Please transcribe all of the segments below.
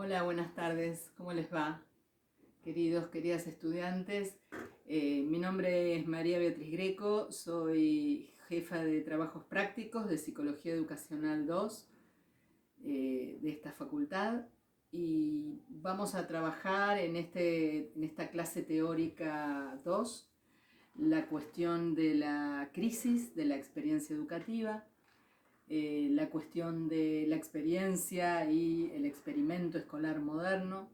Hola, buenas tardes. ¿Cómo les va? Queridos, queridas estudiantes, mi nombre es María Beatriz Greco, soy jefa de trabajos prácticos de Psicología Educacional 2 de esta facultad y vamos a trabajar en esta clase teórica 2 la cuestión de la crisis de la experiencia educativa, la cuestión de la experiencia y el experimento escolar moderno,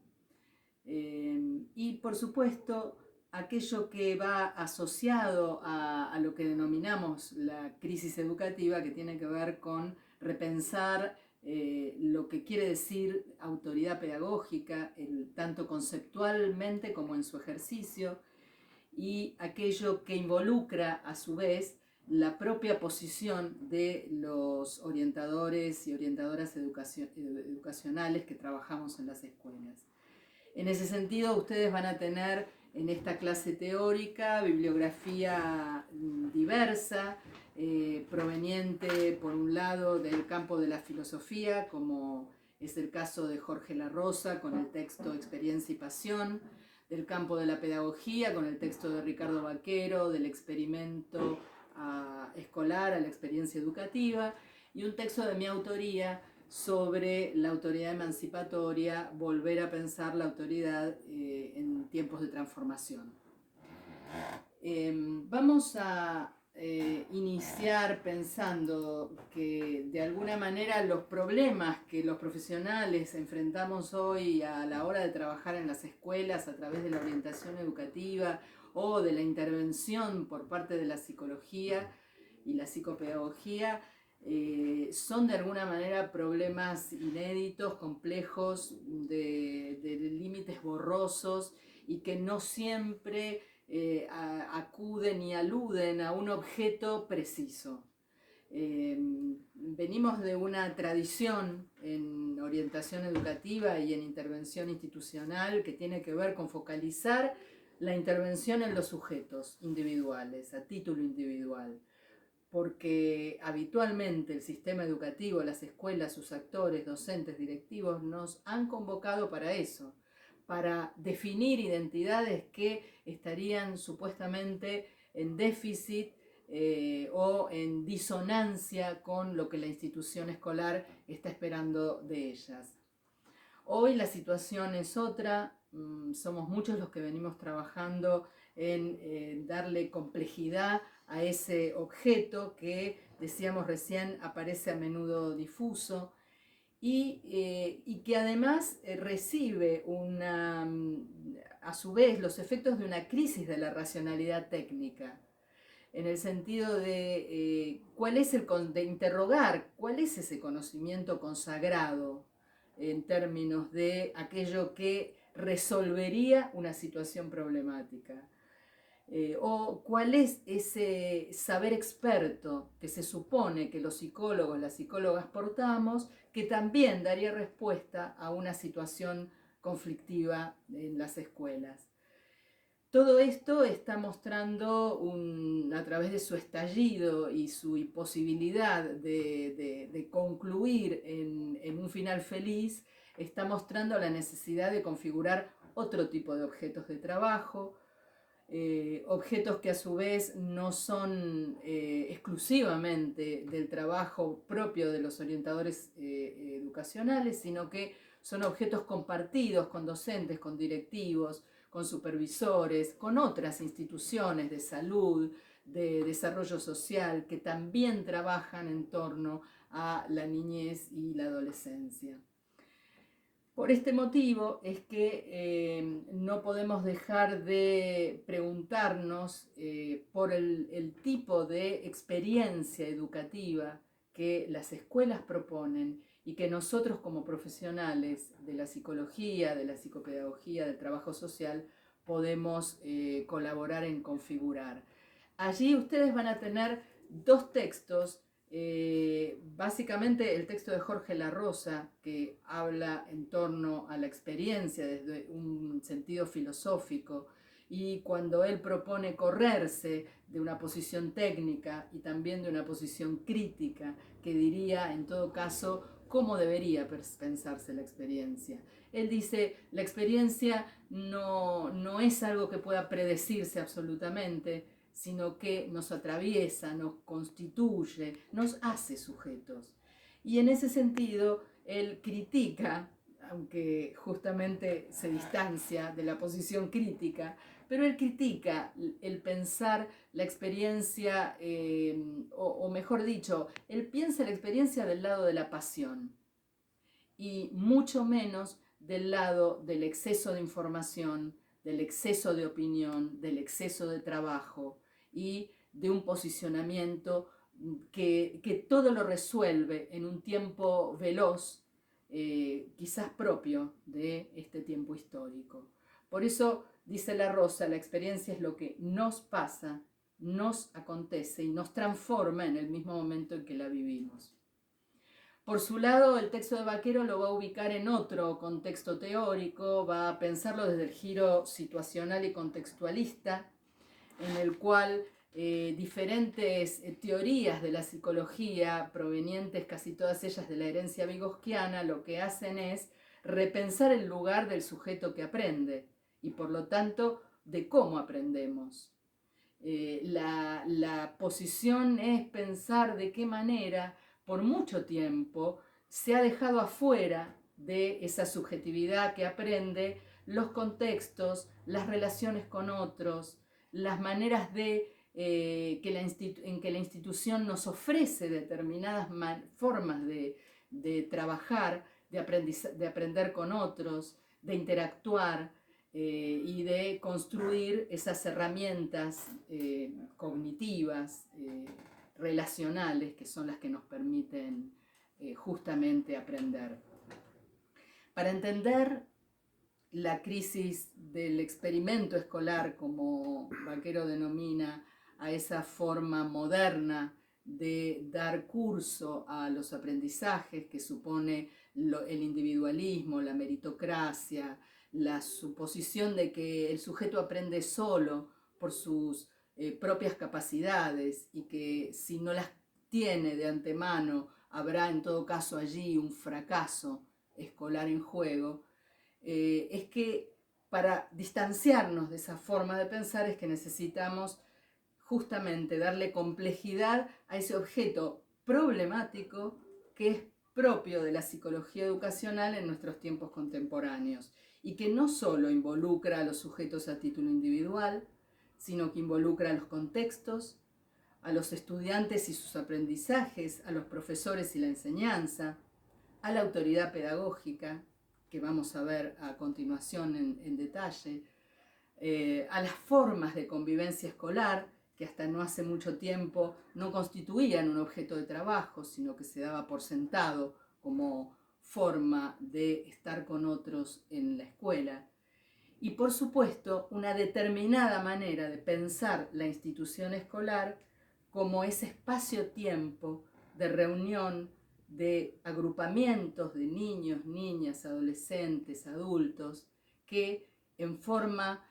y por supuesto aquello que va asociado a lo que denominamos la crisis educativa, que tiene que ver con repensar lo que quiere decir autoridad pedagógica, tanto conceptualmente como en su ejercicio, y aquello que involucra a su vez la propia posición de los orientadores y orientadoras educacionales que trabajamos en las escuelas. En ese sentido, ustedes van a tener en esta clase teórica bibliografía diversa, proveniente por un lado del campo de la filosofía, como es el caso de Jorge La Rosa con el texto Experiencia y Pasión, del campo de la pedagogía con el texto de Ricardo Vaquero, del experimento escolar a la experiencia educativa, y un texto de mi autoría sobre la autoridad emancipatoria, volver a pensar la autoridad en tiempos de transformación. Vamos a iniciar pensando que de alguna manera los problemas que los profesionales enfrentamos hoy a la hora de trabajar en las escuelas a través de la orientación educativa o de la intervención por parte de la psicología y la psicopedagogía son de alguna manera problemas inéditos, complejos, de límites borrosos y que no siempre acuden y aluden a un objeto preciso. Venimos de una tradición en orientación educativa y en intervención institucional que tiene que ver con focalizar la intervención en los sujetos individuales, a título individual, porque habitualmente el sistema educativo, las escuelas, sus actores, docentes, directivos, nos han convocado para eso, para definir identidades que estarían supuestamente en déficit o en disonancia con lo que la institución escolar está esperando de ellas. Hoy la situación es otra, somos muchos los que venimos trabajando en darle complejidad a ese objeto que, decíamos recién, aparece a menudo difuso y que además recibe a su vez los efectos de una crisis de la racionalidad técnica, en el sentido de de interrogar cuál es ese conocimiento consagrado en términos de aquello que resolvería una situación problemática. O cuál es ese saber experto que se supone que los psicólogos, las psicólogas portamos, que también daría respuesta a una situación conflictiva en las escuelas. Todo esto está mostrando a través de su estallido y su imposibilidad de concluir en un final feliz, está mostrando la necesidad de configurar otro tipo de objetos de trabajo, objetos que a su vez no son exclusivamente del trabajo propio de los orientadores educacionales, sino que son objetos compartidos con docentes, con directivos, con supervisores, con otras instituciones de salud, de desarrollo social, que también trabajan en torno a la niñez y la adolescencia. Por este motivo es que no podemos dejar de preguntarnos por el tipo de experiencia educativa que las escuelas proponen y que nosotros como profesionales de la psicología, de la psicopedagogía, del trabajo social, podemos colaborar en configurar. Allí ustedes van a tener dos textos. Básicamente el texto de Jorge La Rosa, que habla en torno a la experiencia desde un sentido filosófico, y cuando él propone correrse de una posición técnica y también de una posición crítica, que diría en todo caso cómo debería pensarse la experiencia. Él dice, la experiencia no es algo que pueda predecirse absolutamente, sino que nos atraviesa, nos constituye, nos hace sujetos. Y en ese sentido, él critica, aunque justamente se distancia de la posición crítica, pero él critica el pensar la experiencia, o mejor dicho, él piensa la experiencia del lado de la pasión y mucho menos del lado del exceso de información, del exceso de opinión, del exceso de trabajo y de un posicionamiento que todo lo resuelve en un tiempo veloz, quizás propio de este tiempo histórico. Por eso, dice La Rosa, la experiencia es lo que nos pasa, nos acontece y nos transforma en el mismo momento en que la vivimos. Por su lado, el texto de Baquero lo va a ubicar en otro contexto teórico, va a pensarlo desde el giro situacional y contextualista, en el cual diferentes teorías de la psicología, provenientes casi todas ellas de la herencia vygotsquiana, lo que hacen es repensar el lugar del sujeto que aprende y por lo tanto de cómo aprendemos. La posición es pensar de qué manera por mucho tiempo se ha dejado afuera de esa subjetividad que aprende los contextos, las relaciones con otros, las maneras de en que la institución nos ofrece determinadas formas de trabajar, de aprender con otros, de interactuar y de construir esas herramientas cognitivas, relacionales, que son las que nos permiten justamente aprender. Para entender la crisis del experimento escolar, como Baquero denomina a esa forma moderna de dar curso a los aprendizajes que supone el individualismo, la meritocracia, la suposición de que el sujeto aprende solo por sus propias capacidades y que si no las tiene de antemano habrá en todo caso allí un fracaso escolar en juego. Es que para distanciarnos de esa forma de pensar es que necesitamos justamente darle complejidad a ese objeto problemático que es propio de la psicología educacional en nuestros tiempos contemporáneos y que no solo involucra a los sujetos a título individual, sino que involucra a los contextos, a los estudiantes y sus aprendizajes, a los profesores y la enseñanza, a la autoridad pedagógica, que vamos a ver a continuación en detalle, a las formas de convivencia escolar, que hasta no hace mucho tiempo no constituían un objeto de trabajo, sino que se daba por sentado como forma de estar con otros en la escuela. Y por supuesto, una determinada manera de pensar la institución escolar como ese espacio-tiempo de reunión, de agrupamientos de niños, niñas, adolescentes, adultos, que en forma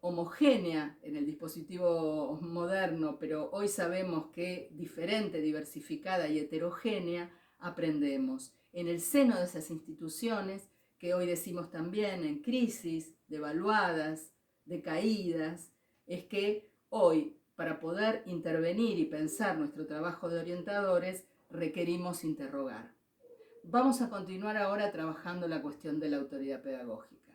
homogénea en el dispositivo moderno, pero hoy sabemos que diferente, diversificada y heterogénea, aprendemos. En el seno de esas instituciones, que hoy decimos también en crisis, devaluadas, decaídas, es que hoy, para poder intervenir y pensar nuestro trabajo de orientadores, requerimos interrogar. Vamos a continuar ahora trabajando la cuestión de la autoridad pedagógica.